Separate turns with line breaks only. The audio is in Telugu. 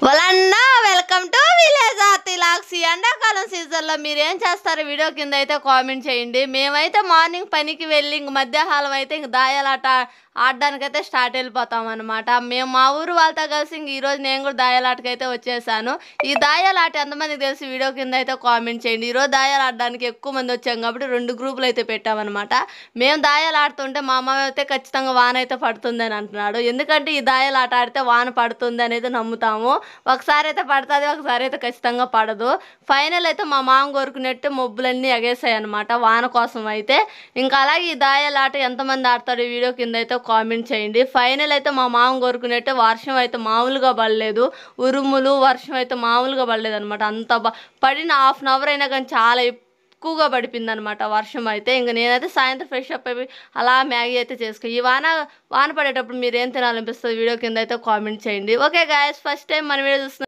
వాళ్ళన్నా వెల్కమ్ టు విలేజ్ ఆర్తి లాక్స్. ఎండాకాలం సీజన్లో మీరు ఏం చేస్తారు వీడియో కింద అయితే కామెంట్ చేయండి. మేమైతే మార్నింగ్ పనికి వెళ్ళి ఇంక మధ్యాహ్నం అయితే ఇంక దాయాలాట ఆడడానికైతే స్టార్ట్ వెళ్ళిపోతాం అనమాట. మేము మా ఊరు వాళ్ళతో కలిసి ఇంక ఈరోజు నేను కూడా దాయాలాటకైతే వచ్చేసాను. ఈ దాయాలాట ఎంతమందికి తెలిసి వీడియో కింద అయితే కామెంట్ చేయండి. ఈరోజు దాయాలు ఆడడానికి ఎక్కువ మంది వచ్చాం కాబట్టి 2 గ్రూపులు అయితే పెట్టామన్నమాట. మేము దాయాలు ఆడుతుంటే మా అమ్మ అయితే ఖచ్చితంగా వాన అయితే పడుతుంది అని అంటున్నాడు. ఎందుకంటే ఈ దాయాలు ఆట ఆడితే వాన పడుతుంది అనేది నమ్ముతాము. ఒకసారి అయితే పడుతుంది, ఒకసారి అయితే ఖచ్చితంగా పడదు. ఫైనల్ అయితే మా మామ కోరుకున్నట్టు మబ్బులన్నీ ఎగేసాయి అనమాట వాన కోసం అయితే. ఇంకా అలాగే ఈ దాయాలాట ఎంతమంది ఆడతాడు ఈ వీడియో కింద అయితే కామెంట్ చేయండి. ఫైనల్ అయితే మా మామ కోరుకున్నట్టు వర్షం అయితే మామూలుగా పడలేదు, ఉరుములు వర్షం అయితే మామూలుగా పడలేదు అనమాట. అంత పడిన హాఫ్ అన్ అవర్ అయినా కానీ చాలా ఎక్కువగా పడిపోయింది అనమాట వర్షం అయితే. ఇంక నేనైతే సాయంత్రం ఫ్రెష్ అప్ అయిపోయి అలా మ్యాగీ అయితే ఈ వాన పడేటప్పుడు మీరు ఏం తినాలనిపిస్తుంది వీడియో కింద అయితే కామెంట్ చేయండి. ఓకే గాయస్, ఫస్ట్ టైం మన వీడియో చూస్తున్నారు